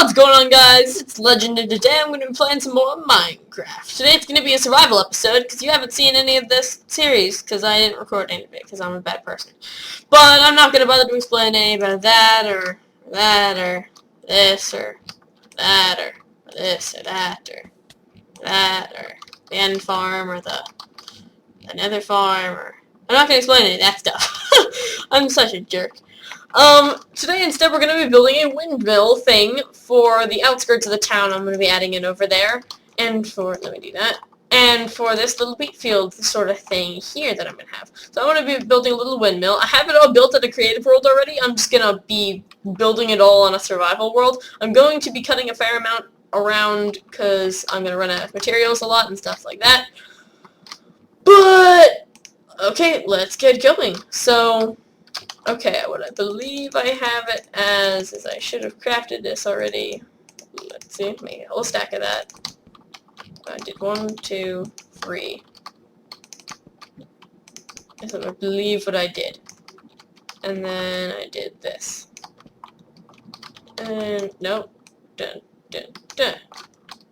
What's going on, guys? It's Legend, and today I'm going to be playing some more Minecraft. Today it's going to be a survival episode, because you haven't seen any of this series, because I didn't record any of it, because I'm a bad person. But I'm not going to bother to explain any about that, or that, or this, or that, or this, or that, or that, or the end farm, or the nether farm, or... I'm not going to explain any of that stuff. I'm such a jerk. Today instead we're going to be building a windmill thing for the outskirts of the town. I'm going to be adding it over there. And for, let me do that. And for this little wheat field sort of thing here that I'm going to have. So I'm going to be building a little windmill. I have it all built at a creative world already. I'm just going to be building it all on a survival world. I'm going to be cutting a fair amount around because I'm going to run out of materials a lot and stuff like that. But, okay, let's get going. So... okay, what I believe I have it as is I should have crafted this already. Let's see, make a whole stack of that. I did 1, 2, 3. That's what I believe what I did. And then I did this. And nope. Dun dun dun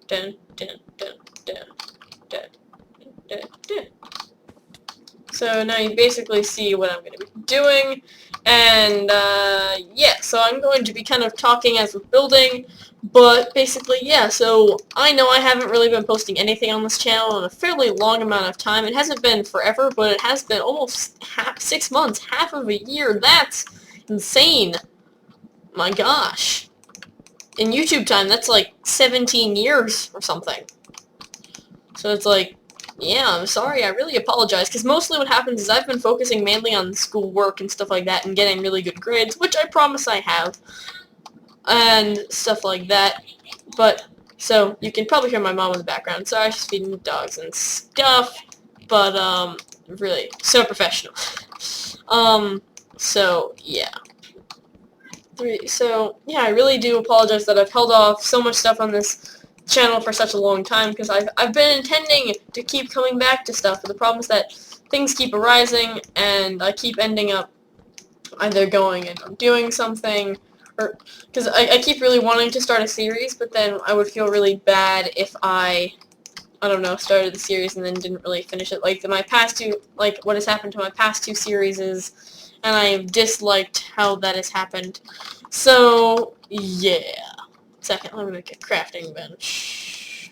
dun dun dun dun dun dun dun. So now you basically see what I'm going to be doing, and yeah, so I'm going to be kind of talking as we're building, but basically, yeah, so I know I haven't really been posting anything on this channel in a fairly long amount of time. It hasn't been forever, but it has been almost 6 months, half of a year. That's insane. My gosh. In YouTube time, that's like 17 years or something. So it's like, yeah, I'm sorry, I really apologize, because mostly what happens is I've been focusing mainly on schoolwork and stuff like that and getting really good grades, which I promise I have, and stuff like that. But, so, you can probably hear my mom in the background. Sorry, she's feeding the dogs and stuff, but, really, so professional. So, yeah. So, yeah, I really do apologize that I've held off so much stuff on this channel for such a long time, because I've been intending to keep coming back to stuff, but the problem is that things keep arising and I keep ending up either going and doing something, or because I keep really wanting to start a series, but then I would feel really bad if I don't know, started the series and then didn't really finish it. Like my past two, like what has happened to my past 2 series is, and I've disliked how that has happened. So yeah. Second, let me make a crafting bench.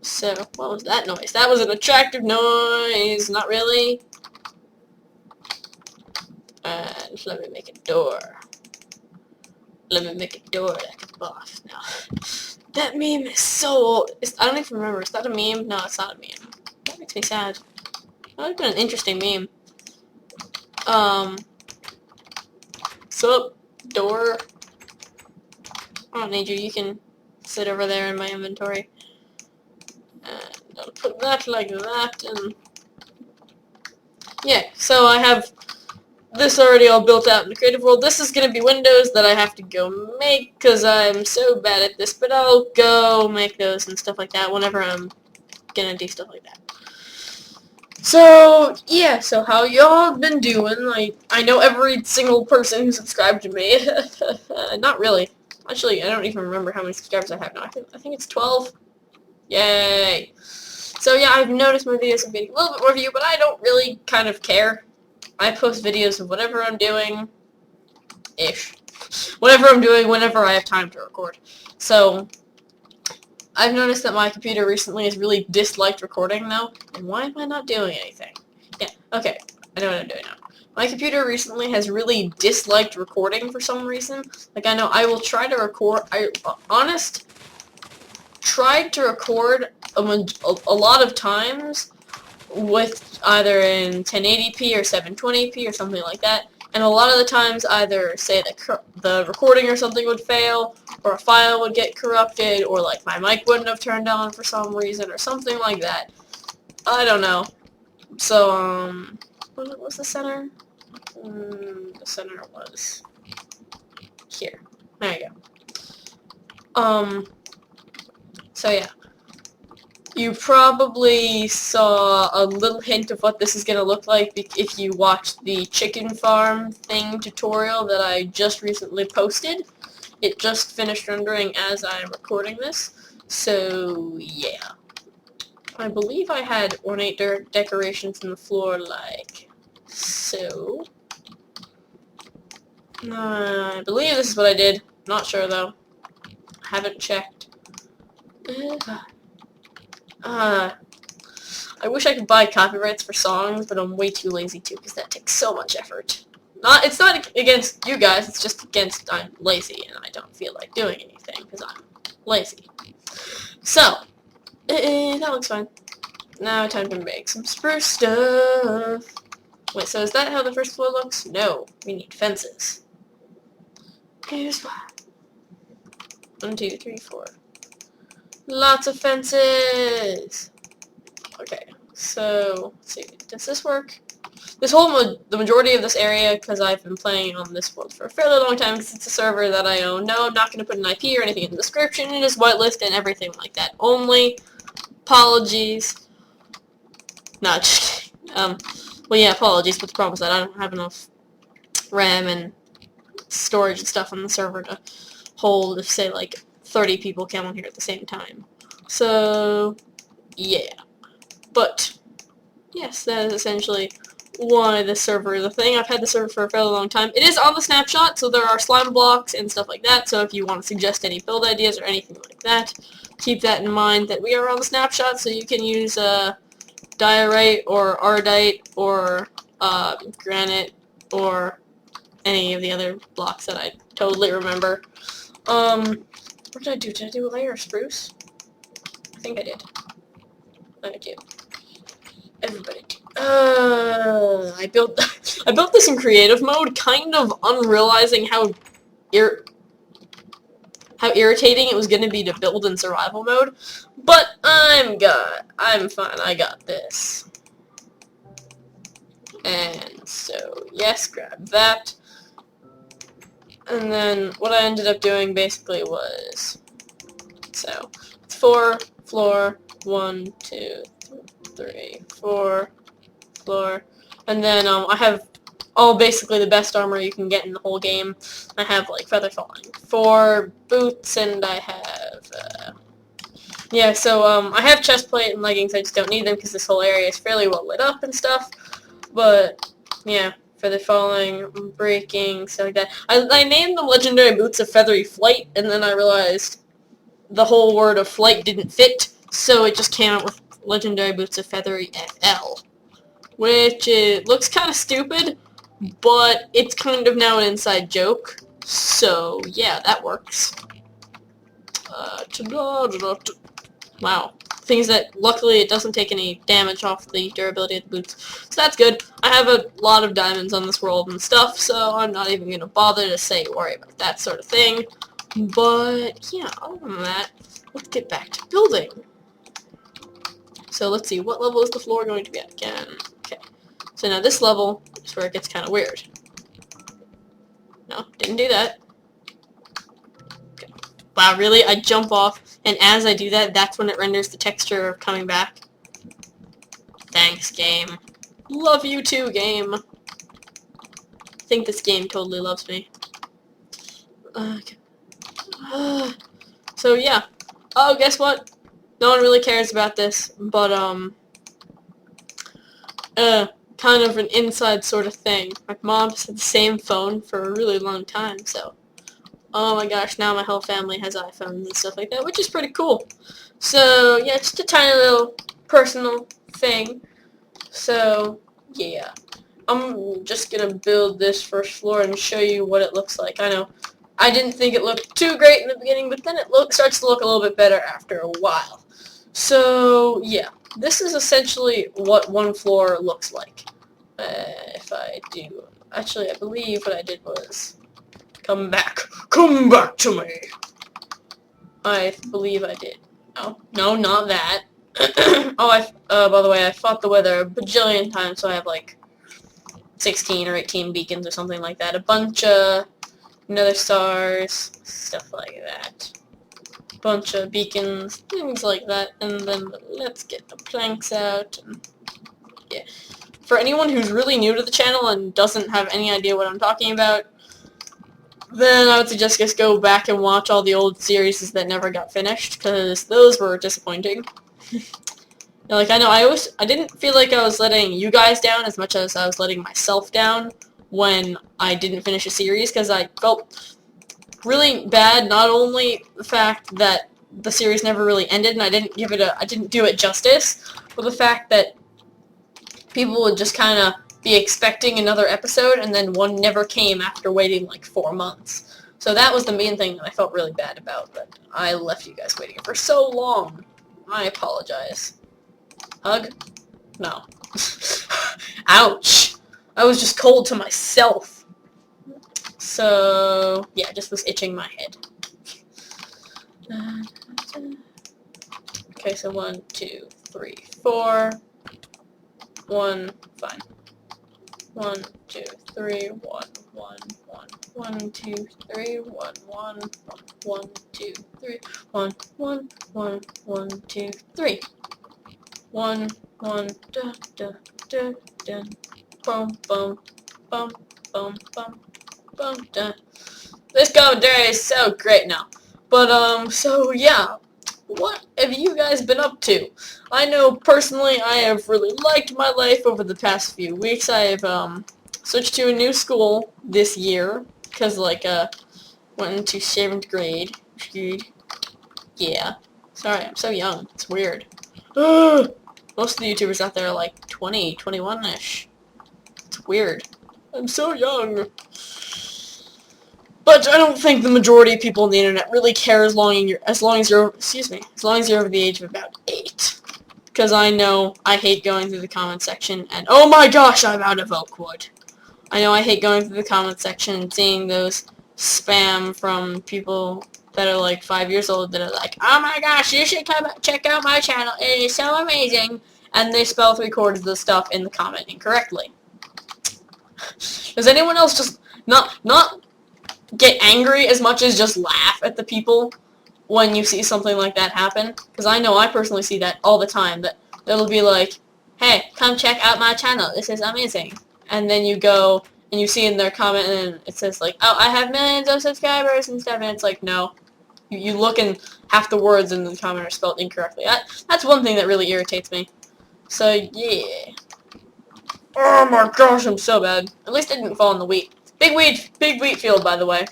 So, what was that noise? That was an attractive noise, not really. And let me make a door. Let me make a door like a boss now. That meme is so old. I don't even remember. Is that a meme? No, it's not a meme. That makes me sad. That would have been an interesting meme. So, door. I don't need you. You can sit over there in my inventory. And I'll put that like that, and yeah, so I have this already all built out in the creative world. This is going to be windows that I have to go make, because I'm so bad at this, but I'll go make those and stuff like that whenever I'm going to do stuff like that. So, yeah, so how y'all been doing? I know every single person who subscribed to me. Not really. Actually, I don't even remember how many subscribers I have now. I think it's 12. Yay! So yeah, I've noticed my videos are getting a little bit more view, but I don't really kind of care. I post videos of whatever I'm doing. Ish. Whatever I'm doing, whenever I have time to record. So, I've noticed that my computer recently has really disliked recording now. And why am I not doing anything? Yeah, okay. I know what I'm doing now. My computer recently has really disliked recording for some reason. Like, I know I will try to record, tried to record a lot of times with either in 1080p or 720p or something like that. And a lot of the times either say that the recording or something would fail, or a file would get corrupted, or like my mic wouldn't have turned on for some reason, or something like that. I don't know. So, what was the center? The center was here. There you go. So yeah. You probably saw a little hint of what this is going to look like if you watched the chicken farm thing tutorial that I just recently posted. It just finished rendering as I'm recording this, so yeah. I believe I had ornate decorations in the floor like so. I believe this is what I did. Not sure though. Haven't checked. I wish I could buy copyrights for songs, but I'm way too lazy to because that takes so much effort. It's not against you guys, it's just against I'm lazy and I don't feel like doing anything because I'm lazy. So, that looks fine. Now time to make some spruce stuff. Wait, so is that how the first floor looks? No, we need fences. Here's why. 1, 2, 3, 4. Lots of fences! Okay, so, let's see, does this work? This whole, the majority of this area, because I've been playing on this world for a fairly long time, because it's a server that I own. No, I'm not going to put an IP or anything in the description, it is whitelist and everything like that only. Apologies. Not just kidding. Well, yeah, apologies, but the problem is that I don't have enough RAM and storage and stuff on the server to hold, if, say, like, 30 people come on here at the same time. So, yeah. But, yes, that is essentially why the server is a thing. I've had the server for a fairly long time. It is on the snapshot, so there are slime blocks and stuff like that, so if you want to suggest any build ideas or anything like that, keep that in mind that we are on the snapshot, so you can use diorite or ardite or granite or any of the other blocks that I totally remember. What did I do? Did I do a layer of spruce? I think I did. I do. Everybody do. I built this in creative mode, kind of unrealizing how irritating it was going to be to build in survival mode, but I'm fine, I got this. And so, yes, grab that. And then what I ended up doing basically was, so, it's 4, floor, 1, 2, 3, 4, floor, and then I have all basically the best armor you can get in the whole game. I have like feather falling 4 boots, and I have yeah, so I have chest plate and leggings. I just don't need them because this whole area is fairly well lit up and stuff. But yeah, feather falling, breaking, stuff like that. I named them legendary boots of feathery flight, and then I realized the whole word of flight didn't fit, so it just came out with legendary boots of feathery FL. Which looks kind of stupid, but it's kind of now an inside joke. So yeah, that works. Wow. Things that, luckily, it doesn't take any damage off the durability of the boots. So that's good. I have a lot of diamonds on this world and stuff, so I'm not even going to bother to worry about that sort of thing. But yeah, other than that, let's get back to building. So let's see, what level is the floor going to be at again? Okay. So now this level is where it gets kind of weird. No, didn't do that. Okay. Wow, really? I jump off, and as I do that, that's when it renders the texture of coming back. Thanks, game. Love you too, game. I think this game totally loves me. Okay. So yeah. Oh, guess what? No one really cares about this, but kind of an inside sort of thing. My mom's had the same phone for a really long time, so oh my gosh, now my whole family has iPhones and stuff like that, which is pretty cool. So yeah, just a tiny little personal thing. So yeah, I'm just gonna build this first floor and show you what it looks like. I know I didn't think it looked too great in the beginning, but then it starts to look a little bit better after a while. So yeah, this is essentially what one floor looks like. If I do, actually, I believe what I did was come back to me. I believe I did. Oh no, not that. Oh, by the way, I fought the weather a bajillion times, so I have like 16 or 18 beacons or something like that. A bunch of nether stars, stuff like that. Bunch of beacons, things like that, and then let's get the planks out. And yeah. For anyone who's really new to the channel and doesn't have any idea what I'm talking about, then I would suggest just go back and watch all the old series that never got finished, because those were disappointing. Like, I know I didn't feel like I was letting you guys down as much as I was letting myself down when I didn't finish a series, because I felt really bad, not only the fact that the series never really ended and I didn't do it justice, but the fact that people would just kind of be expecting another episode and then one never came after waiting like 4 months. So that was the main thing that I felt really bad about, that I left you guys waiting for so long. I apologize. Hug? No. Ouch! I was just cold to myself. So, yeah, just was itching my head. Okay, so 1, 2, 3, 4. 1, fine. 1, 2, 3, 1, 1, 1, 1, 2, 3, 1, 1, 1, 2, 3, 1, 1, 1, 1, 2, 3. 1, 1, da, da, da, da. Boom, boom, boom, boom, boom, boom, da. This commentary is so great now. But, so, yeah. What have you guys been up to? I know, personally, I have really liked my life over the past few weeks. I've, switched to a new school this year, because, like, went into 7th grade. Yeah. Sorry, I'm so young. It's weird. Most of the YouTubers out there are like 20, 21-ish. It's weird. I'm so young. But I don't think the majority of people on the internet really care as long as you're over the age of about 8. Because I know I hate going through the comment section and oh my gosh, I'm out of oak wood. I know I hate going through the comment section and seeing those spam from people that are like 5 years old that are like, oh my gosh, you should check out my channel, it is so amazing, and they spell 3/4 of the stuff in the comment incorrectly. Does anyone else just not get angry as much as just laugh at the people when you see something like that happen? Because I know I personally see that all the time, that it'll be like, hey, come check out my channel, this is amazing. And then you go and you see in their comment and it says like, oh, I have millions of subscribers and stuff, and it's like, no. You look and half the words in the comment are spelled incorrectly. That's one thing that really irritates me. So, yeah. Oh my gosh, I'm so bad. At least I didn't fall in the wheat. Big wheat field, by the way.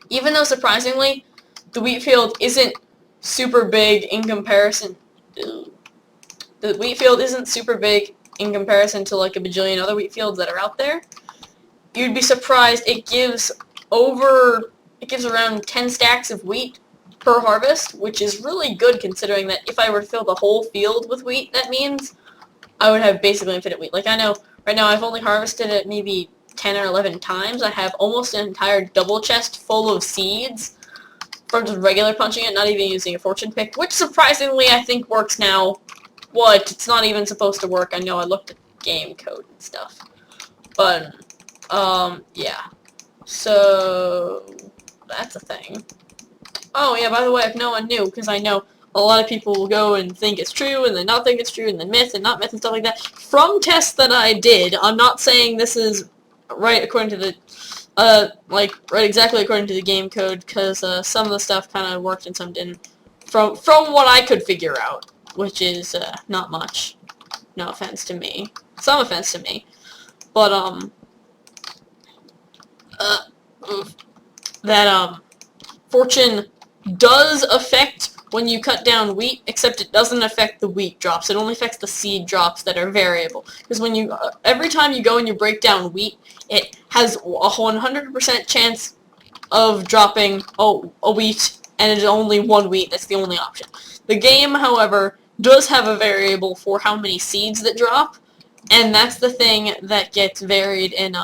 Even though, surprisingly, the wheat field isn't super big in comparison. The wheat field isn't super big in comparison to like a bajillion other wheat fields that are out there. You'd be surprised. It gives around 10 stacks of wheat per harvest, which is really good considering that if I were to fill the whole field with wheat, that means I would have basically infinite wheat. Like, I know right now I've only harvested it maybe 10 or 11 times. I have almost an entire double chest full of seeds from just regular punching it, not even using a fortune pick, which surprisingly I think works now. What? It's not even supposed to work. I know I looked at game code and stuff. But, yeah. So, that's a thing. Oh, yeah, by the way, if no one knew, because I know a lot of people will go and think it's true, and then not think it's true, and then myth and not myth and stuff like that. From tests that I did, I'm not saying this is right according to the, right exactly according to the game code, because some of the stuff kind of worked and some didn't. From what I could figure out, which is not much. No offense to me. Some offense to me. But, that, fortune does affect when you cut down wheat, except it doesn't affect the wheat drops. It only affects the seed drops that are variable. Because when you, every time you go and you break down wheat, it has a 100% chance of dropping a wheat, and it is only one wheat. That's the only option. The game, however, does have a variable for how many seeds that drop, and that's the thing that gets varied in,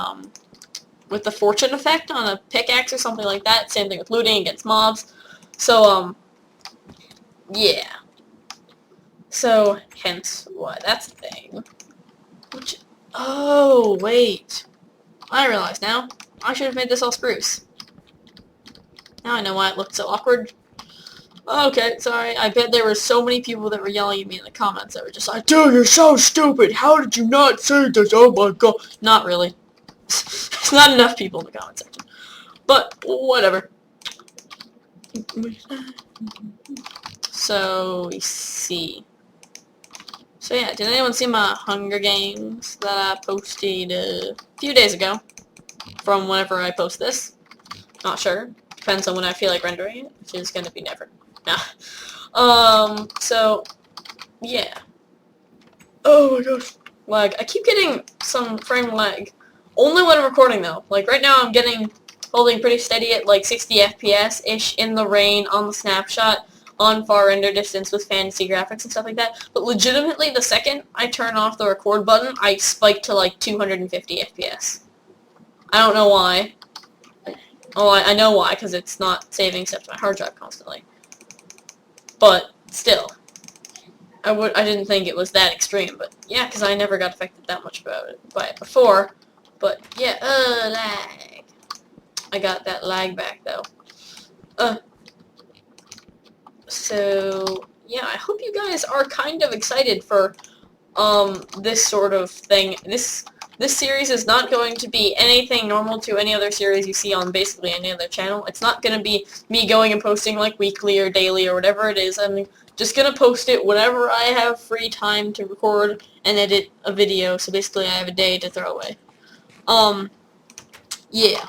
with the fortune effect on a pickaxe or something like that. Same thing with looting against mobs. So, yeah. So, hence why that's the thing. Which, oh, wait. I realize now. I should have made this all spruce. Now I know why it looked so awkward. Okay, sorry. I bet there were so many people that were yelling at me in the comments that were just like, dude, you're so stupid. How did you not say this? Oh my god. Not really. There's not enough people in the comment section. But whatever. So we see. So yeah, did anyone see my Hunger Games that I posted a few days ago? From whenever I post this. Not sure. Depends on when I feel like rendering it, which is gonna be never. Nah. So yeah. Oh my gosh. Lag. I keep getting some frame lag. Only when I'm recording though. Like right now I'm holding pretty steady at like 60 FPS-ish in the rain on the snapshot on far render distance with fantasy graphics and stuff like that. But legitimately the second I turn off the record button, I spike to like 250 FPS. I don't know why. Oh, I know why, because it's not saving stuff to my hard drive constantly. But still. I didn't think it was that extreme, but yeah, because I never got affected that much by it before. But yeah, lag. I got that lag back though. So yeah, I hope you guys are kind of excited for this sort of thing. This series is not going to be anything normal to any other series you see on basically any other channel. It's not going to be me going and posting like weekly or daily or whatever it is. I'm just going to post it whenever I have free time to record and edit a video. So basically I have a day to throw away. Yeah.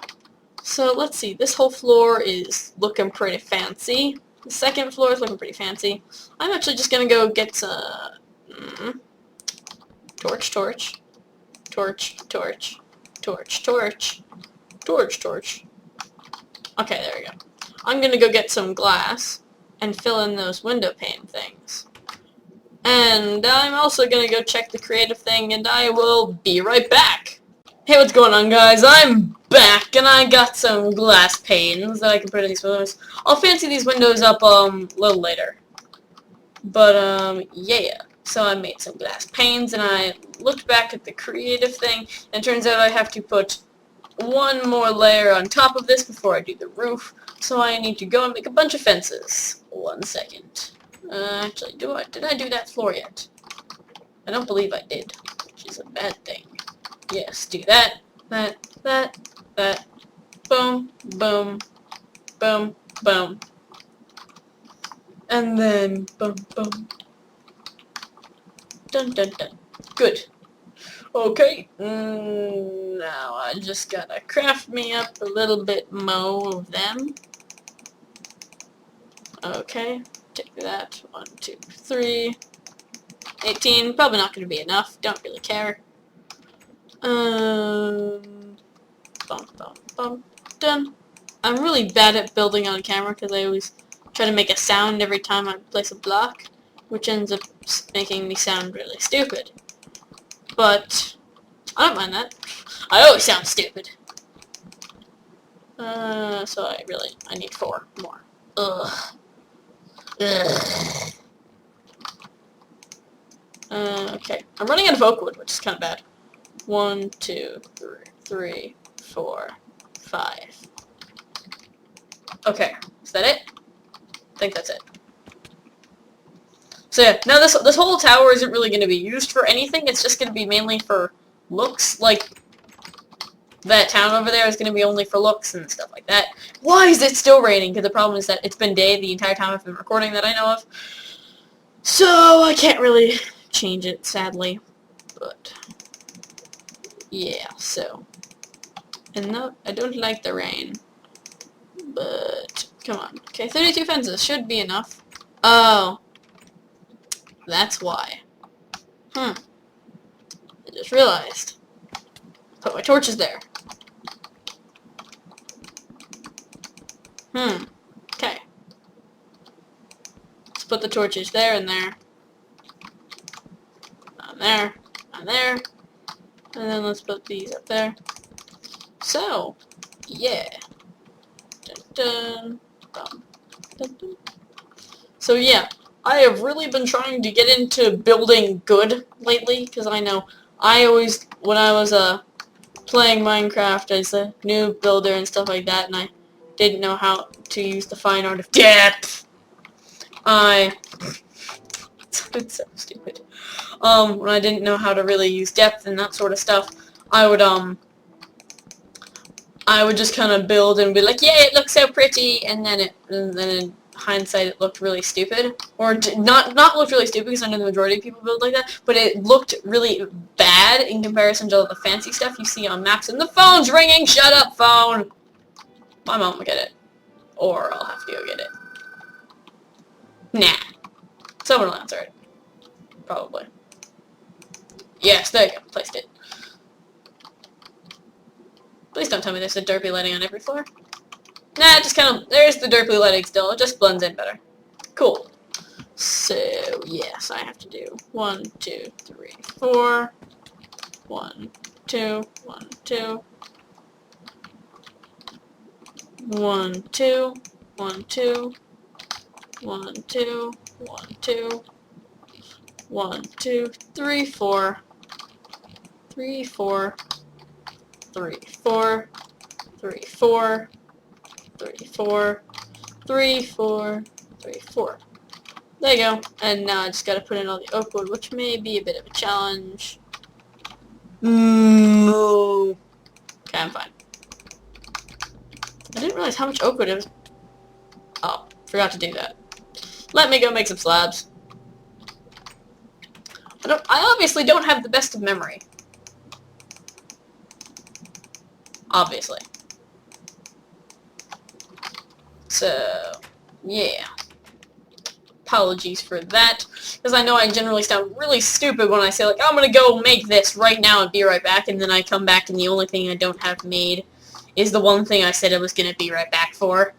So let's see. This whole floor is looking pretty fancy. The second floor is looking pretty fancy. I'm actually just going to go get some torch. Torch, torch, torch. Okay, there we go. I'm gonna go get some glass and fill in those window pane things. And I'm also gonna go check the creative thing, and I will be right back. Hey, what's going on, guys? I'm back, and I got some glass panes that I can put in these windows. I'll fancy these windows up a little later. But yeah. So I made some glass panes, and I looked back at the creative thing, and it turns out I have to put one more layer on top of this before I do the roof, so I need to go and make a bunch of fences. 1 second. Actually, did I do that floor yet? I don't believe I did, which is a bad thing. Yes, do that, that. Boom, boom, boom, boom. And then boom, boom. Dun dun dun. Good. Okay. Now I just gotta craft me up a little bit more of them. Okay. Take that. 1, 2, 3. 18. Probably not gonna be enough. Don't really care. Bum, bum. Done. I'm really bad at building on camera because I always try to make a sound every time I place a block, which ends up making me sound really stupid. But I don't mind that. I always sound stupid. So I need 4 more. Ugh. Okay. I'm running out of oak wood, which is kind of bad. 1, 2, 3, 4, 5. Okay. Is that it? I think that's it. So yeah, now this whole tower isn't really going to be used for anything. It's just going to be mainly for looks. Like, that town over there is going to be only for looks and stuff like that. Why is it still raining? Because the problem is that it's been day the entire time I've been recording that I know of. So I can't really change it, sadly. But yeah, so. And no, I don't like the rain. But come on. Okay, 32 fences should be enough. Oh. That's why. I just realized. Put my torches there. Okay. Let's put the torches there and there. On there. On there. And then let's put these up there. So, yeah. Dun, dun, dun, dun. So yeah, I have really been trying to get into building good lately, because I know I always, when I was playing Minecraft as a new builder and stuff like that, and I didn't know how to use the fine art of depth, it sounded so stupid. When I didn't know how to really use depth and that sort of stuff, I would I would just kind of build and be like, yeah, it looks so pretty, and then in hindsight it looked really stupid, or not looked really stupid because I know the majority of people build like that, but it looked really bad in comparison to all the fancy stuff you see on maps. And the phone's ringing. Shut up, phone. My mom will get it, or I'll have to go get it. Nah, someone will answer it, probably. Yes, there you go. Placed it. Please don't tell me there's a derpy lighting on every floor. Nah, just kind of, there's the derpy lighting still. It just blends in better. Cool. So, yes, I have to do 1, 2, 3, 4. 1, 2, 1, 2. 1, 2, 1, 2. 1, 2, 1, 2. 1, 2, 3, 4. 3, 4. 3, 4. 3, 4. 3, 4. 3, 4. 3, 4. There you go. And now I just gotta put in all the oak wood, which may be a bit of a challenge. No. Okay, I'm fine. I didn't realize how much oak wood it was. Oh, forgot to do that. Let me go make some slabs. I obviously don't have the best of memory. Obviously. So, yeah. Apologies for that, because I know I generally sound really stupid when I say, like, I'm gonna go make this right now and be right back, and then I come back and the only thing I don't have made is the one thing I said I was gonna be right back for.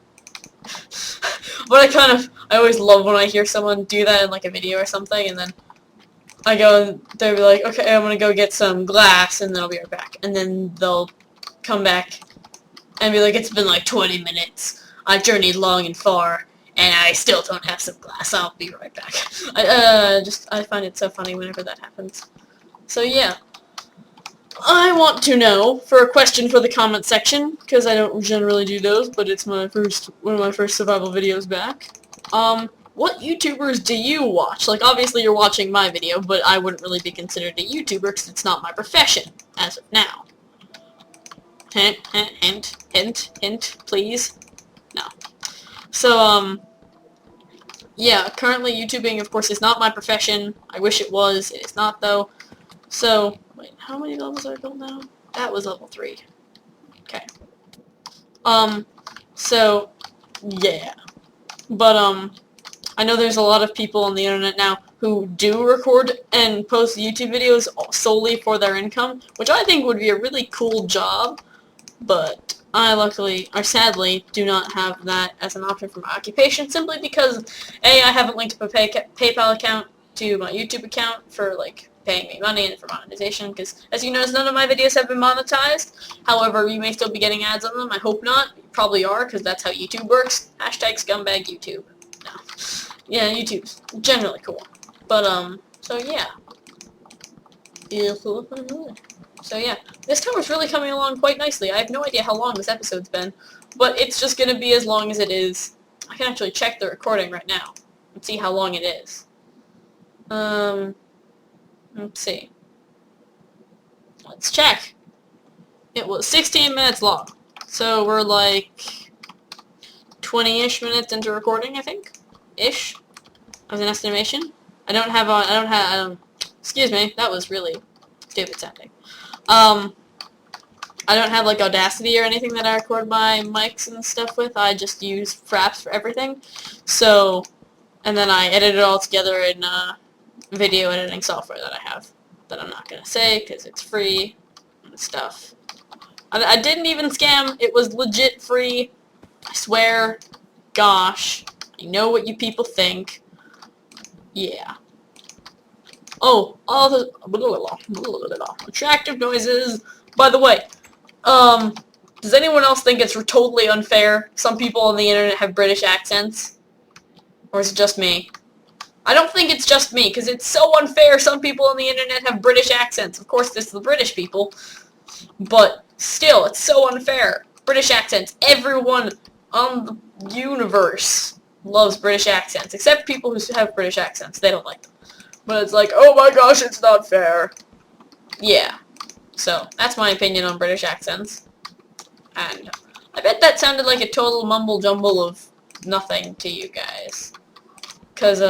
But I always love when I hear someone do that in, like, a video or something, and then I go and they'll be like, okay, I'm gonna go get some glass, and then I'll be right back. And then they'll come back and be like, it's been like 20 minutes. I've journeyed long and far, and I still don't have some glass. I'll be right back. I find it so funny whenever that happens. So yeah. I want to know, for a question for the comment section, because I don't generally do those, but it's one of my first survival videos back. What YouTubers do you watch? Like, obviously you're watching my video, but I wouldn't really be considered a YouTuber because it's not my profession, as of now. Hint, hint, hint, hint, hint, please. No. So, yeah, currently YouTubing, of course, is not my profession. I wish it was. It is not, though. So, wait, how many levels are I built now? That was level 3. Okay. So, yeah. But, I know there's a lot of people on the internet now who do record and post YouTube videos solely for their income, which I think would be a really cool job, but I luckily, or sadly, do not have that as an option for my occupation, simply because, A, I haven't linked a PayPal account to my YouTube account for, like, paying me money and for monetization, because, as you notice, none of my videos have been monetized. However, you may still be getting ads on them. I hope not. You probably are, because that's how YouTube works. Hashtag scumbag YouTube. No. Yeah, YouTube's generally cool. But, so yeah. So yeah, this tower's really coming along quite nicely. I have no idea how long this episode's been, but it's just gonna be as long as it is. I can actually check the recording right now and see how long it is. Let's see. Let's check. It was 16 minutes long. So we're like 20-ish minutes into recording, I think. Ish. As an estimation. Excuse me, that was really stupid sounding. I don't have like Audacity or anything that I record my mics and stuff with. I just use Fraps for everything. So, and then I edit it all together in video editing software that I have. That I'm not gonna say because it's free and stuff. I didn't even scam. It was legit free. I swear. Gosh. I know what you people think. Yeah. Oh, all the attractive noises. By the way, does anyone else think it's totally unfair? Some people on the internet have British accents? Or is it just me? I don't think it's just me, because it's so unfair. Some people on the internet have British accents. Of course, it's the British people. But still, it's so unfair. British accents. Everyone on the universe loves British accents, except people who have British accents. They don't like them. But it's like, oh my gosh, it's not fair. Yeah. So, that's my opinion on British accents. And I bet that sounded like a total mumble jumble of nothing to you guys. Because,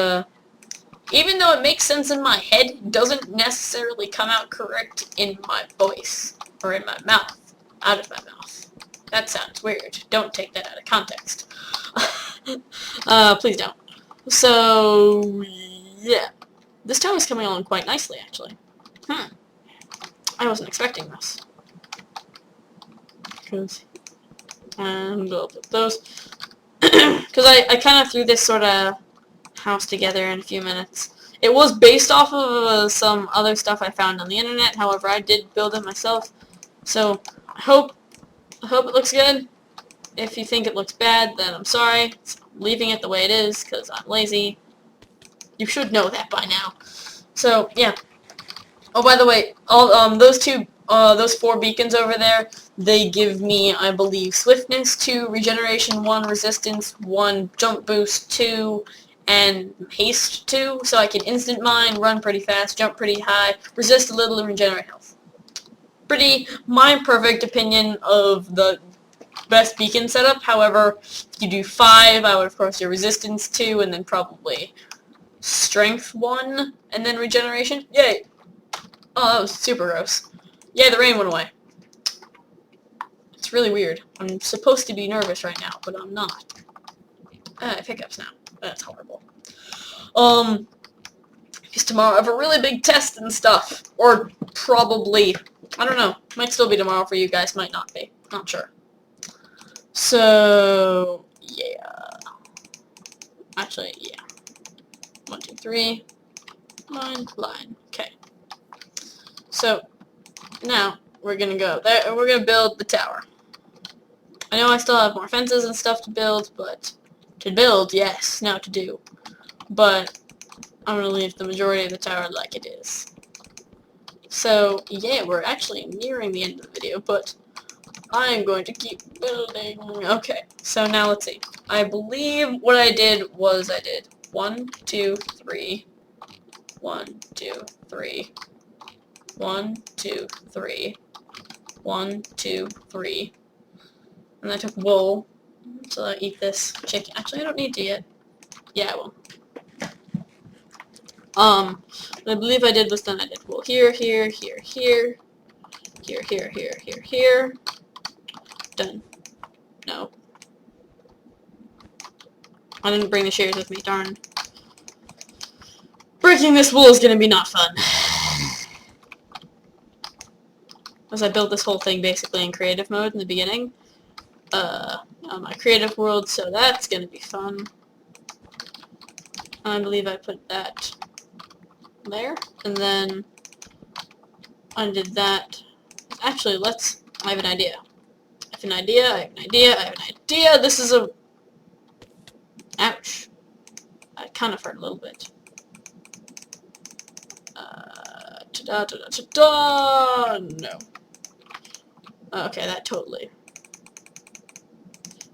even though it makes sense in my head, it doesn't necessarily come out correct in my voice. Or in my mouth. Out of my mouth. That sounds weird. Don't take that out of context. Please don't. So, yeah. This tower's coming along quite nicely, actually. I wasn't expecting this. And I'll put those. Because I kind of threw this sort of house together in a few minutes. It was based off of some other stuff I found on the internet, however I did build it myself. So, I hope it looks good. If you think it looks bad, then I'm sorry. I'm leaving it the way it is, because I'm lazy. You should know that by now. So, yeah. Oh, by the way, all those 4 beacons over there, they give me, I believe, swiftness 2, regeneration 1, resistance 1, jump boost 2, and haste 2, so I can instant mine, run pretty fast, jump pretty high, resist a little, and regenerate health. Pretty, my perfect opinion of the best beacon setup. However, if you do 5, I would of course do resistance 2, and then probably strength 1, and then regeneration. Yay! Oh, that was super gross. Yay, the rain went away. It's really weird. I'm supposed to be nervous right now, but I'm not. I have hiccups now. That's horrible. Because tomorrow I have a really big test and stuff. Or probably, I don't know. Might still be tomorrow for you guys, might not be. Not sure. So, yeah. Actually, yeah. 1, 2, 3. Line. Okay. So, now, we're gonna go there, and we're gonna build the tower. I know I still have more fences and stuff to build, but to build, yes, now to do. But I'm gonna leave the majority of the tower like it is. So, yeah, we're actually nearing the end of the video, but I'm going to keep building. Okay, so now let's see. I believe what I did was I did 1, 2, 3, 1, 2, 3, 1, 2, 3, 1, 2, 3. And I took wool, so I eat this chicken. Actually, I don't need to yet. Yeah, I will. What I believe I did was then I did wool here, here, here, here, here, here, here, here, here. Done. No. I didn't bring the shears with me, darn. Breaking this wool is gonna be not fun. As I built this whole thing basically in creative mode in the beginning. On my creative world, so that's gonna be fun. I believe I put that there, and then undid that. Actually, I have an idea. I have an idea. This is a... Ouch. I kind of hurt a little bit. No. Okay, that totally.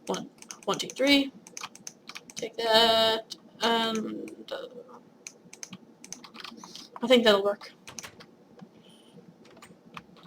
1, 2, 3. Take that, and I think that'll work.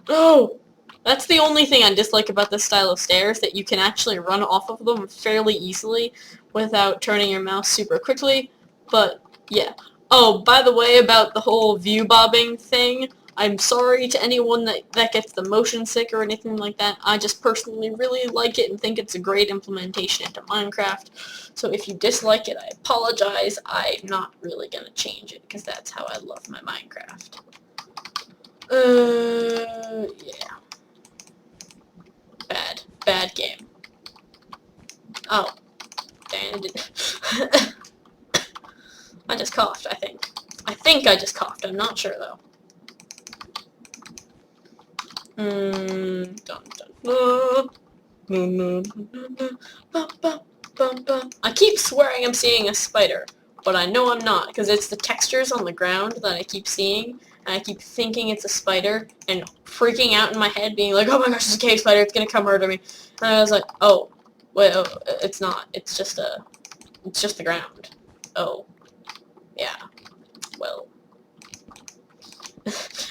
Oh! That's the only thing I dislike about this style of stairs, that you can actually run off of them fairly easily without turning your mouse super quickly, but yeah. Oh, by the way, about the whole view bobbing thing, I'm sorry to anyone that gets the motion sick or anything like that. I just personally really like it and think it's a great implementation into Minecraft. So if you dislike it, I apologize. I'm not really gonna change it, because that's how I love my Minecraft. Yeah. Bad game. Oh. Dang it. I just coughed, I think. I think I just coughed. I'm not sure, though. I keep swearing I'm seeing a spider, but I know I'm not, because it's the textures on the ground that I keep seeing, and I keep thinking it's a spider, and freaking out in my head, being like, oh my gosh, it's a cave spider, it's gonna come murder me. And I was like, oh, well, it's not. It's just the ground. Oh. Yeah. Well.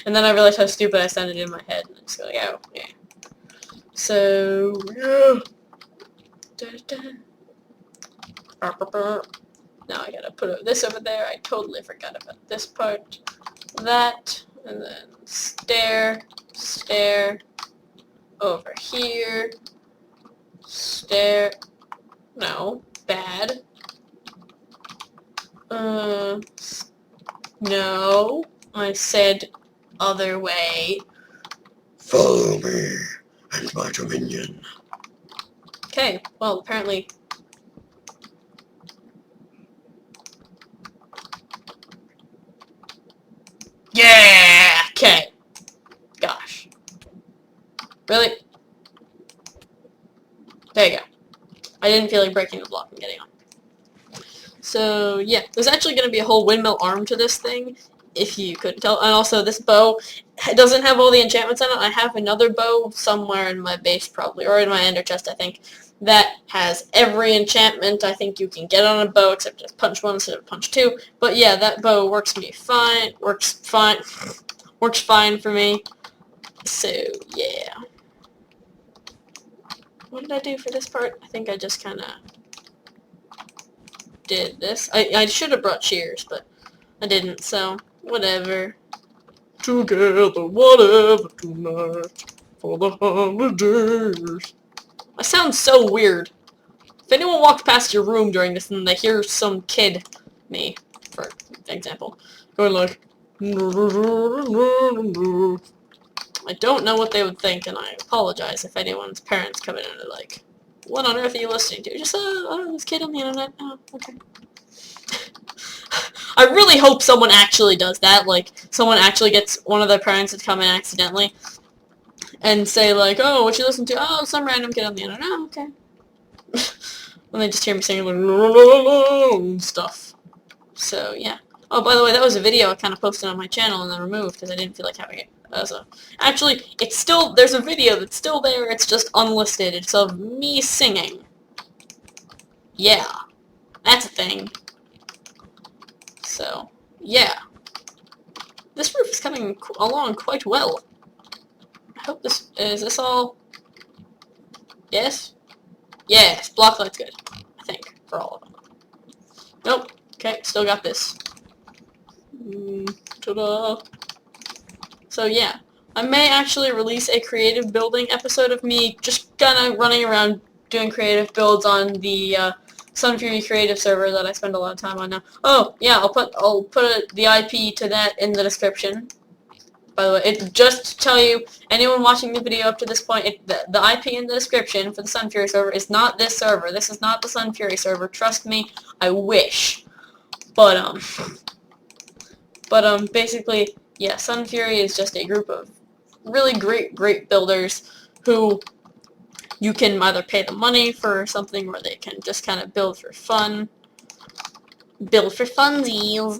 And then I realized how stupid I sounded in my head, and I just go like, oh, yeah. So, yeah. Now I gotta put this over there. I totally forgot about this part. That, and then stair, stair, over here, stair, no, bad. No, I said other way. Follow me and my dominion. Okay, well, apparently... Yeah! Okay. Gosh. Really? There you go. I didn't feel like breaking the block and getting on. So, yeah. There's actually going to be a whole windmill arm to this thing, if you couldn't tell. And also, this bow doesn't have all the enchantments on it. I have another bow somewhere in my base, probably, or in my ender chest, I think, that has every enchantment I think you can get on a bow, except just punch 1 instead of punch 2. But yeah, that bow works for me fine. Works fine for me. So, yeah. What did I do for this part? I think I just kind of did this. I should have brought shears, but I didn't, so whatever. Together, whatever tonight, for the holidays. I sound so weird. If anyone walks past your room during this and they hear some kid, me, for example, going like, I don't know what they would think, and I apologize if anyone's parents come in and are like, what on earth are you listening to? Just, oh, this kid on the internet. Oh, okay. I really hope someone actually does that, like, someone actually gets one of their parents to come in accidentally and say, like, oh, what you listen to? Oh, some random kid on the internet. Oh, okay. And they just hear me singing, like, la, la, la, la, and stuff. So, yeah. Oh, by the way, that was a video I kind of posted on my channel and then removed because I didn't feel like having it. Actually, it's still, there's a video that's still there, it's just unlisted. It's of me singing. Yeah. That's a thing. So, yeah. This roof is coming along quite well. I hope this, is this all? Yes? Yes, block light's good. I think, for all of them. Nope. Okay, still got this. Ta-da! So yeah, I may actually release a creative building episode of me just kind of running around doing creative builds on the Sun Fury creative server that I spend a lot of time on now. Oh yeah, I'll put the IP to that in the description. By the way, just to tell you, anyone watching the video up to this point, the IP in the description for the Sun Fury server is not this server. This is not the Sun Fury server. Trust me, I wish. But basically, yeah, Sun Fury is just a group of really great builders who you can either pay them money for something or they can just kind of build for fun. Build for funsies.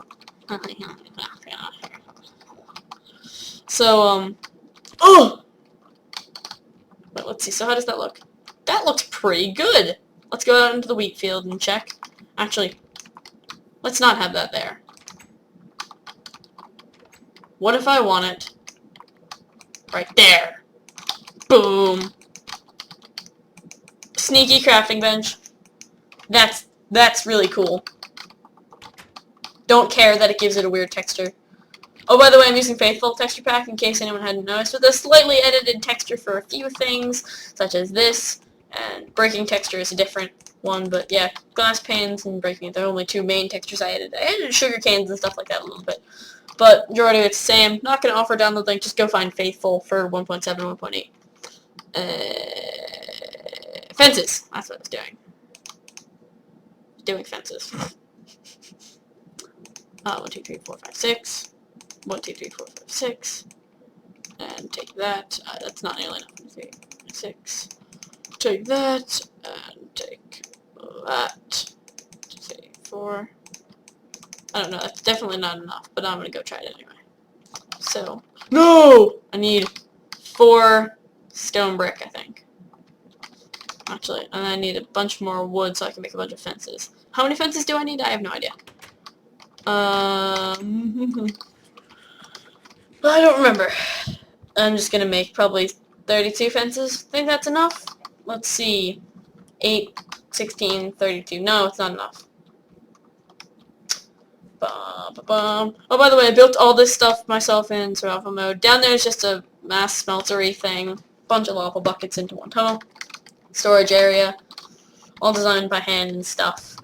So, oh! Wait, let's see, so how does that look? That looks pretty good! Let's go out into the wheat field and check. Actually, let's not have that there. What if I want it right there? Boom! Sneaky crafting bench. That's really cool. Don't care that it gives it a weird texture. Oh, by the way, I'm using Faithful texture pack in case anyone hadn't noticed, with a slightly edited texture for a few things, such as this, and breaking texture is a different one, but yeah, glass panes and breaking, they're only two main textures I added. I added sugar canes and stuff like that a little bit, but majority of it's the same. Not going to offer a download link, just go find Faithful for 1.7 and 1.8. Fences, that's what I was doing. Doing fences. 1, 2, 3, 4, 5, 6. 1, 2, 3, 4, 5, 6. And take that. That's not nearly enough. 3, 6. Take that. And take that. 2, 3, 4. I don't know. That's definitely not enough, but I'm going to go try it anyway. So, no! I need 4 stone brick, I think. Actually, and I need a bunch more wood so I can make a bunch of fences. How many fences do I need? I have no idea. I don't remember. I'm just gonna make probably 32 fences. Think that's enough? Let's see. 8, 16, 32. No, it's not enough. Bum. Oh, by the way, I built all this stuff myself in survival mode. Down there is just a mass smeltery thing. Bunch of lava buckets into one tunnel. Storage area. All designed by hand and stuff.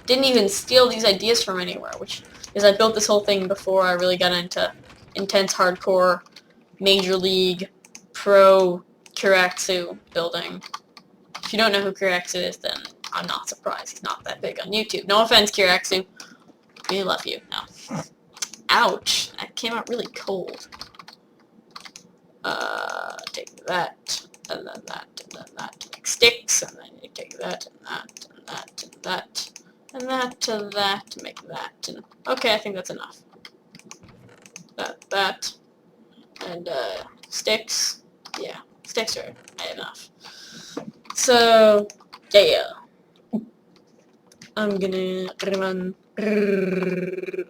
Didn't even steal these ideas from anywhere, which is I built this whole thing before I really got into intense hardcore Major League Pro Kiraxu building. If you don't know who Kiraxu is, then I'm not surprised. He's not that big on YouTube. No offense, Kiraxu. We love you. No. Ouch. That came out really cold. Take that, and then that, and then that to make sticks, and then you take that, and that, and that, and that, and that to that to make that. And okay, I think that's enough. That, and sticks. Yeah, sticks are enough. So, yeah. I'm gonna run.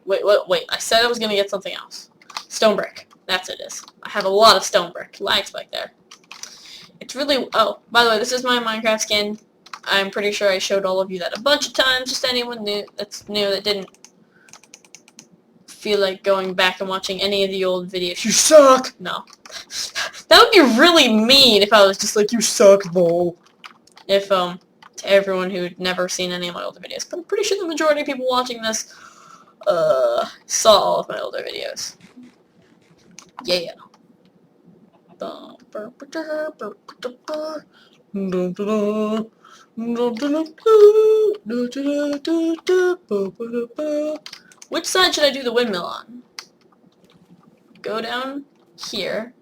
Wait. I said I was gonna get something else. Stone brick. That's what it is. I have a lot of stone brick. Lag spike there. It's really... Oh, by the way, this is my Minecraft skin. I'm pretty sure I showed all of you that a bunch of times. Just anyone that's new that didn't feel like going back and watching any of the old videos. You suck! No. That would be really mean if I was just like, You suck, Vol. if, to everyone who'd never seen any of my older videos. But I'm pretty sure the majority of people watching this, saw all of my older videos. Yeah. Which side should I do the windmill on? Go down here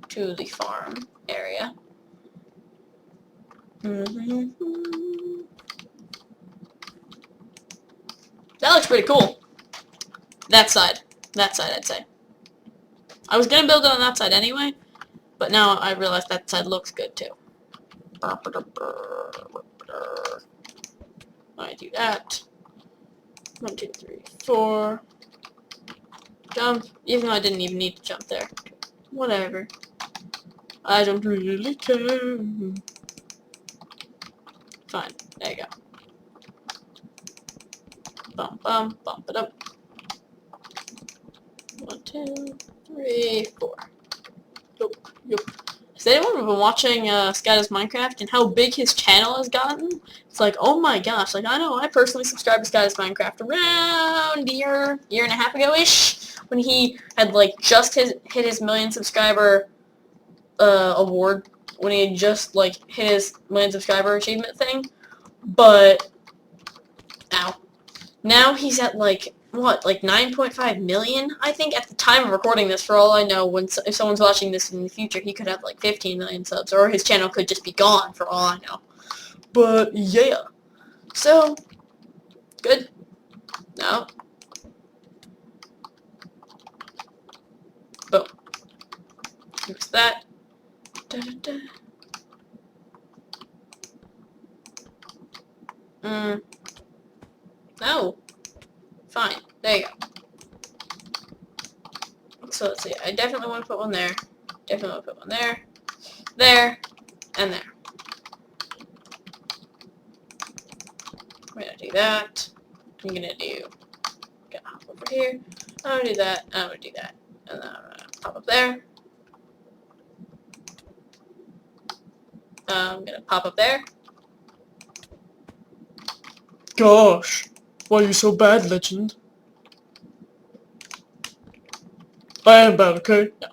to the farm area. That looks pretty cool. That side, I'd say. I was gonna build it on that side anyway, but now I realize that side looks good too. I do that. 1, 2, 3, 4. Jump, even though I didn't even need to jump there. Whatever. I don't really care. Fine, there you go. Bump it up. 1, 2, 3, 4. Yup. Has anyone been watching Skydo's Minecraft and how big his channel has gotten? It's like, oh my gosh, like I know I personally subscribed to Skydo's Minecraft around a year and a half ago-ish, when he had like just hit his million subscriber award, when he had just like hit his million subscriber achievement thing, but now he's at like, what, like 9.5 million, I think, at the time of recording this. For all I know, if someone's watching this in the future, he could have like 15 million subs, or his channel could just be gone, for all I know. But, yeah. So, good. No. Boom. Fix that. No. Fine. There you go. So let's see. I definitely want to put one there. Definitely want to put one there. There. And there. We're going to do that. I'm going to hop over here. I'm going to do that. I'm going to do that. And then I'm going to pop up there. I'm going to pop up there. Gosh. Why are you so bad, Legend? I am bad, okay? No.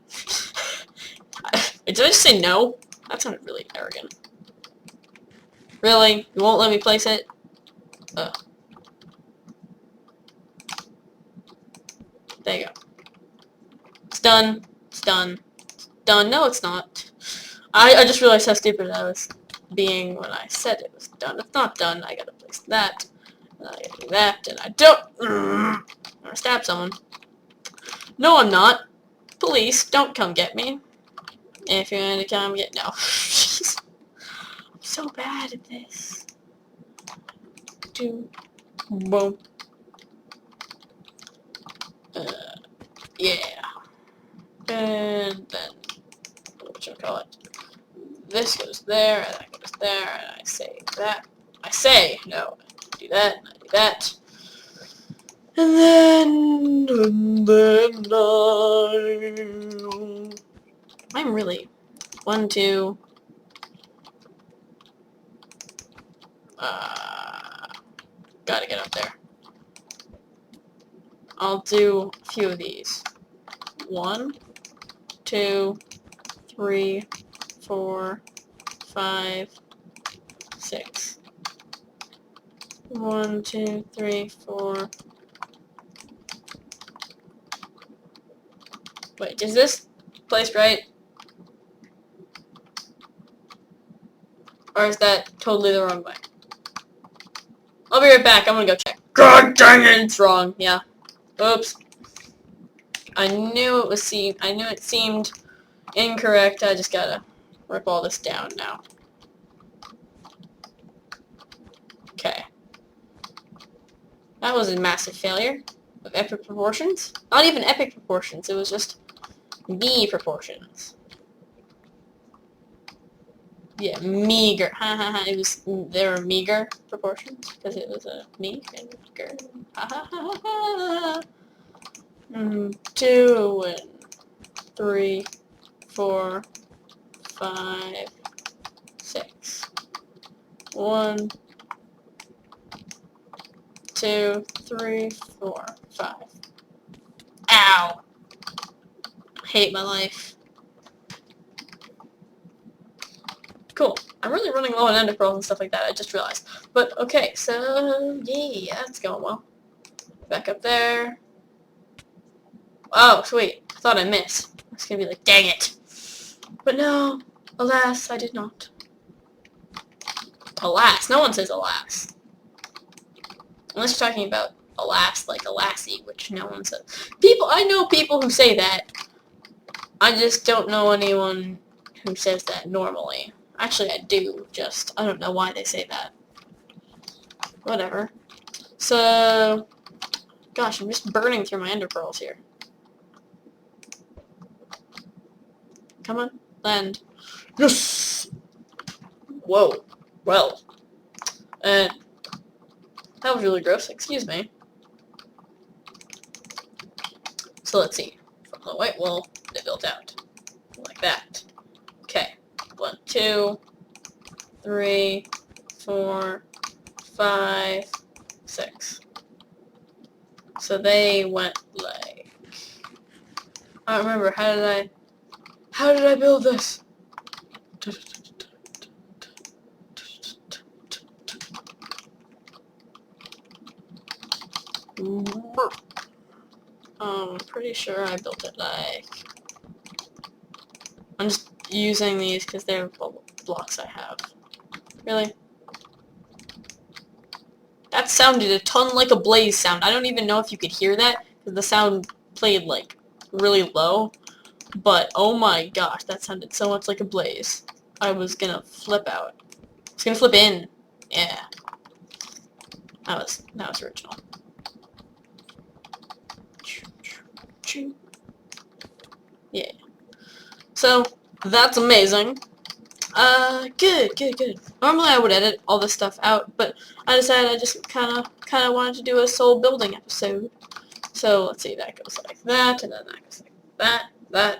Did I just say no? That sounded really arrogant. Really? You won't let me place it? There you go. It's done. It's done. It's done. No, it's not. I just realized how stupid I was being when I said it was done. It's not done. I gotta place that. And I gotta do that. And I don't. I'm gonna stab someone. No, I'm not. Police, don't come get me. If you're gonna come get... No. I'm so bad at this. Boom. Yeah. And then... What should I call it? this goes there, and that goes there, and I say that. I say, no, I do that, and I do that. And then I'm really 1, 2. Gotta get up there. I'll do a few of these. 1, 2, 3, 4, 5, 6. 1, 2, 3, 4. Wait, is this placed right? Or is that totally the wrong way? I'll be right back. I'm gonna go check. God dang it! It's wrong. Yeah. Oops. I knew it seemed incorrect. I just gotta rip all this down now. Okay. That was a massive failure of epic proportions. Not even epic proportions. It was just me proportions. Yeah, meager. Ha ha ha. They were meager proportions because it was a meager. Ha ha ha ha. 2 and 3, 4, 5, 6. 1, 2, 3, 4, 5. Ow! I hate my life. Cool. I'm really running low on ender pearls and stuff like that, I just realized. But, okay, so, yeah, that's going well. Back up there. Oh, sweet. I thought I missed. I was gonna be like, dang it. But no, alas, I did not. Alas. No one says alas. Unless you're talking about alas, like a lassie, which no one says. I know people who say that. I just don't know anyone who says that normally. Actually, I do, I don't know why they say that. Whatever. So, gosh, I'm just burning through my ender pearls here. Come on, land. Yes! Whoa. Well. And that was really gross, excuse me. So let's see. From the white wall, they built out. Like that. Okay. 1, 2, 3, 4, 5, 6. So they went like... I don't remember, how did I build this? I'm pretty sure I built it like... I'm just using these because they're blocks I have. Really? That sounded a ton like a blaze sound. I don't even know if you could hear that, because the sound played, like, really low. But, oh my gosh, that sounded so much like a blaze. I was gonna flip out. I was gonna flip in. Yeah. That was original. Yeah. So, that's amazing. Good. Normally I would edit all this stuff out, but I decided I just kinda wanted to do a soul building episode. So, let's see, that goes like that, and then that goes like that,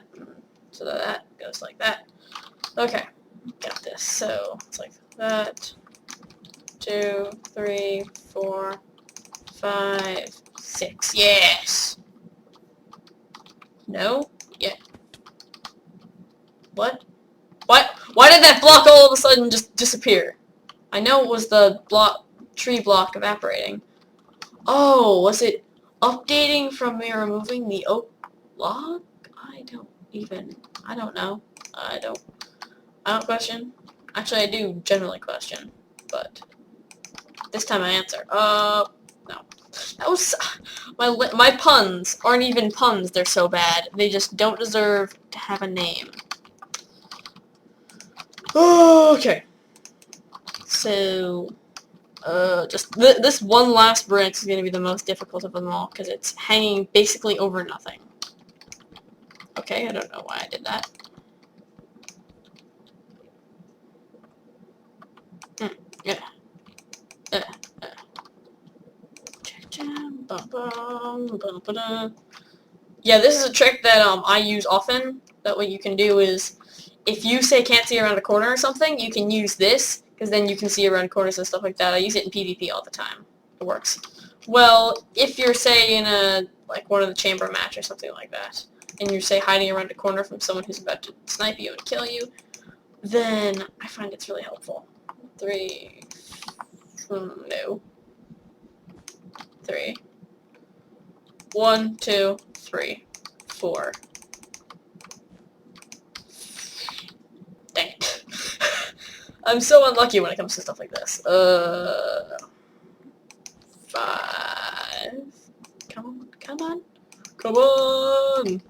so that goes like that. Okay, got this. So, it's like that. 2, 3, 4, 5, 6. Yes! No? Yeah. What? Why did that block all of a sudden just disappear? I know it was the tree block evaporating. Oh, was it updating from me removing the oak log? I don't know. I don't question. Actually, I do generally question, but this time I answer. No. That was... My puns aren't even puns, they're so bad. They just don't deserve to have a name. Okay. So, just this one last branch is going to be the most difficult of them all, because it's hanging basically over nothing. Okay, I don't know why I did that. Yeah. Yeah, this is a trick that I use often. That what you can do is, if you say can't see around a corner or something, you can use this, because then you can see around corners and stuff like that. I use it in PvP all the time. It works. Well, if you're, say, in a, like, one of the chamber match or something like that, and you're, say, hiding around a corner from someone who's about to snipe you and kill you, then I find it's really helpful. 3... no. 3. 1, 2, 3, 4. Dang it. I'm so unlucky when it comes to stuff like this. 5. Come on, come on. Come on!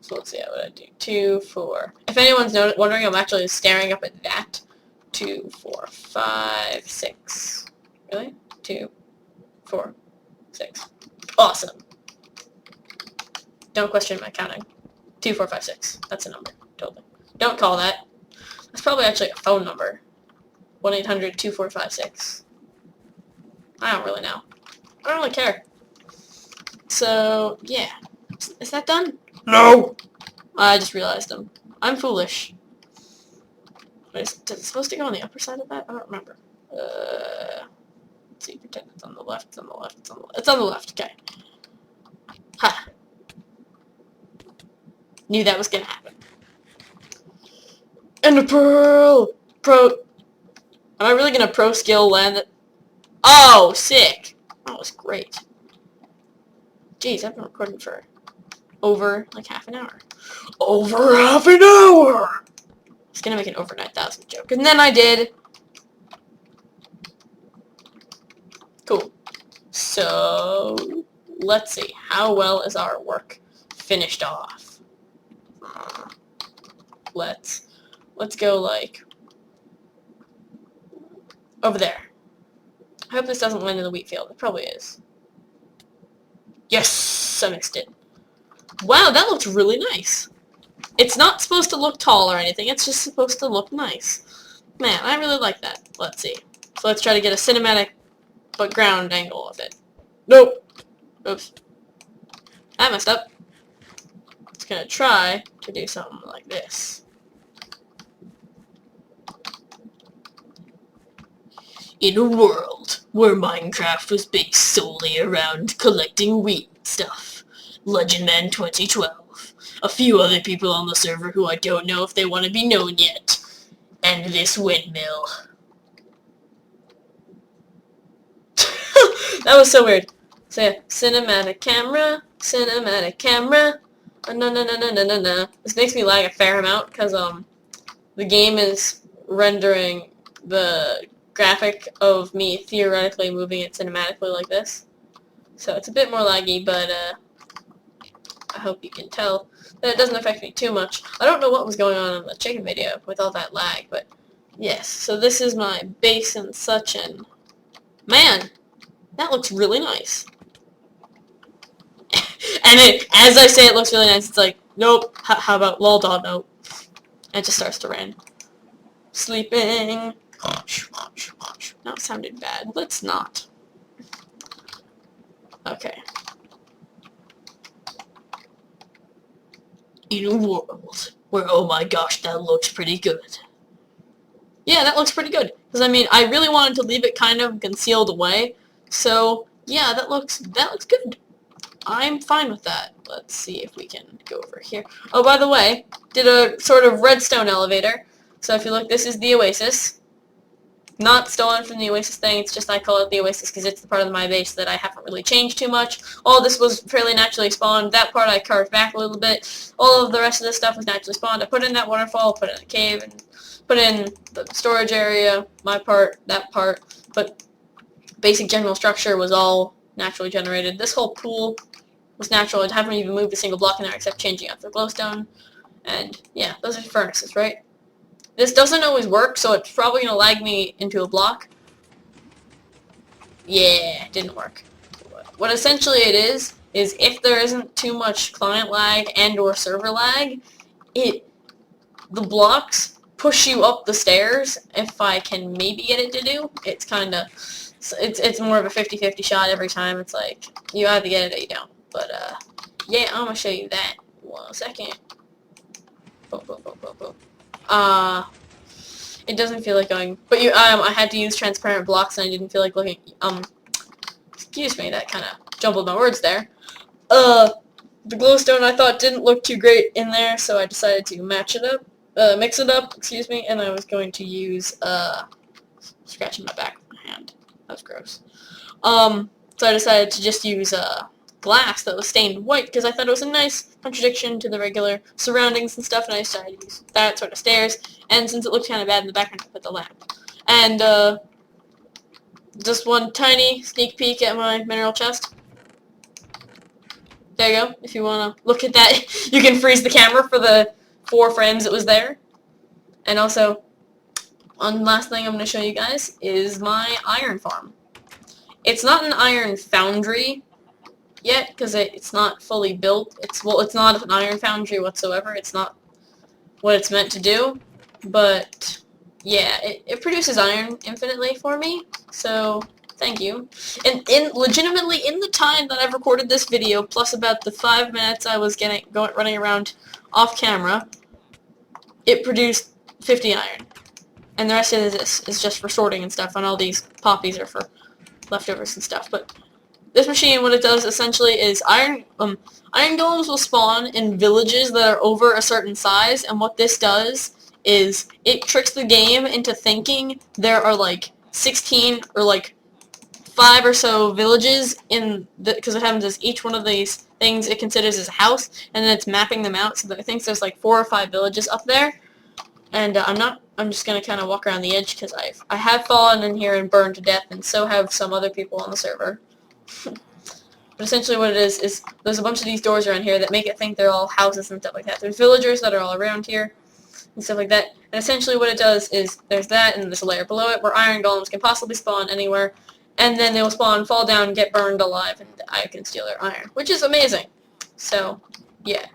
So let's see, how would I do? 2, 4. If anyone's wondering, I'm actually staring up at that. 2, 4, 5, 6. Really? 2, 4, 6. Awesome. Don't question my counting. 2, 4, 5, 6. That's a number. Totally. Don't call that. That's probably actually a phone number. 1-800-2456. I don't really know. I don't really care. So, yeah. Is that done? No! I just realized them. I'm foolish. Is it supposed to go on the upper side of that? I don't remember. Let's see, pretend it's on the left, it's on the left, it's on the left. It's on the left, okay. Ha! Knew that was gonna happen. And a pearl! Pro... Am I really gonna pro skill land that? Oh, sick! That was great. Jeez, I've been recording for over, like, half an hour. Over half an hour! I was gonna make an over 9,000 joke, and then I did. Cool. So, let's see. How well is our work finished off? Let's go, like, over there. I hope this doesn't land in the wheat field. It probably is. Yes! I missed it. Wow, that looks really nice. It's not supposed to look tall or anything. It's just supposed to look nice. Man, I really like that. Let's see. So let's try to get a cinematic but ground angle of it. Nope. Oops. I messed up. It's gonna try to do something like this. In a world where Minecraft was based solely around collecting wheat stuff, Legendman2012, a few other people on the server who I don't know if they want to be known yet, and this windmill. That was so weird. So yeah, cinematic camera. No. This makes me lag a fair amount because the game is rendering the graphic of me theoretically moving it cinematically like this. So it's a bit more laggy, but I hope you can tell that it doesn't affect me too much. I don't know what was going on in the chicken video with all that lag, but yes. So this is my base and such, and man, that looks really nice. And as I say it looks really nice, it's like, nope, how about lol dot nope. And it just starts to rain. Sleeping. No, it sounded bad. Let's not. Okay. In a world where, oh my gosh, that looks pretty good. Yeah, that looks pretty good. Because, I mean, I really wanted to leave it kind of concealed away. So, yeah, that looks good. I'm fine with that. Let's see if we can go over here. Oh, by the way, did a sort of redstone elevator. So if you look, this is the Oasis. Not stolen from the Oasis thing, it's just I call it the Oasis because it's the part of my base that I haven't really changed too much. All this was fairly naturally spawned. That part I carved back a little bit. All of the rest of this stuff was naturally spawned. I put in that waterfall, put in a cave, and put in the storage area, my part, that part. But basic general structure was all naturally generated. This whole pool was natural. I haven't even moved a single block in there except changing out the glowstone. And yeah, those are furnaces, right? This doesn't always work, so it's probably going to lag me into a block. Yeah, it didn't work. What essentially it is if there isn't too much client lag and or server lag, the blocks push you up the stairs if I can maybe get it to do. It's kind of, it's more of a 50-50 shot every time. It's like, you either get it or you don't. But, yeah, I'm going to show you that. 1 second. Boom, boom, boom, boom, boom. It doesn't feel like going, but I had to use transparent blocks and I didn't feel like looking, excuse me, that kind of jumbled my words there. The glowstone I thought didn't look too great in there, so I decided to mix it up, excuse me, and I was going to use, scratching my back with my hand. That was gross. So I decided to just use, glass that was stained white, because I thought it was a nice contradiction to the regular surroundings and stuff, and I decided to use that sort of stairs, and since it looked kind of bad in the background, I put the lamp. And, just one tiny sneak peek at my mineral chest. There you go. If you want to look at that, you can freeze the camera for the 4 frames it was there. And also, one last thing I'm going to show you guys is my iron farm. It's not an iron foundry yet, because it's not fully built. It's not an iron foundry whatsoever. It's not what it's meant to do. But, yeah, it produces iron infinitely for me. So, thank you. And legitimately, in the time that I've recorded this video, plus about the 5 minutes I was running around off camera, it produced 50 iron. And the rest of this is just for sorting and stuff, and all these poppies are for leftovers and stuff. But this machine, what it does essentially is iron golems will spawn in villages that are over a certain size, and what this does is it tricks the game into thinking there are like 16 or like 5 or so villages in because what happens is each one of these things it considers as a house, and then it's mapping them out so that it thinks there's like 4 or 5 villages up there. And I'm just gonna kind of walk around the edge because I have fallen in here and burned to death, and so have some other people on the server. But essentially what it is there's a bunch of these doors around here that make it think they're all houses and stuff like that. There's villagers that are all around here and stuff like that. And essentially what it does is there's that, and there's a layer below it where iron golems can possibly spawn anywhere. And then they will spawn, fall down, get burned alive, and I can steal their iron, which is amazing. So, yeah.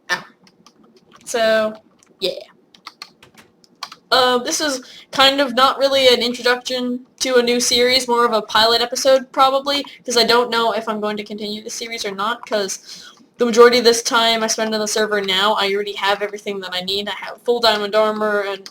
Ow. So, yeah. This is kind of not really an introduction to a new series, more of a pilot episode, probably, because I don't know if I'm going to continue the series or not, because the majority of this time I spend on the server now, I already have everything that I need. I have full diamond armor and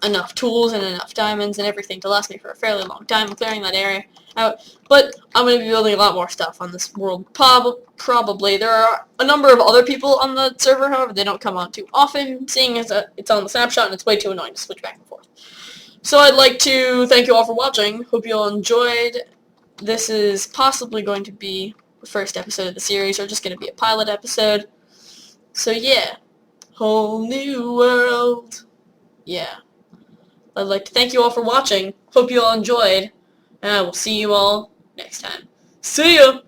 enough tools and enough diamonds and everything to last me for a fairly long time. I'm clearing that area out, but I'm going to be building a lot more stuff on this world, probably. There are a number of other people on the server, however, they don't come on too often, seeing as it's on the snapshot and it's way too annoying to switch back and forth. So I'd like to thank you all for watching. Hope you all enjoyed. This is possibly going to be the first episode of the series, or just going to be a pilot episode. So yeah, whole new world. Yeah. I'd like to thank you all for watching. Hope you all enjoyed. And I will see you all next time. See ya!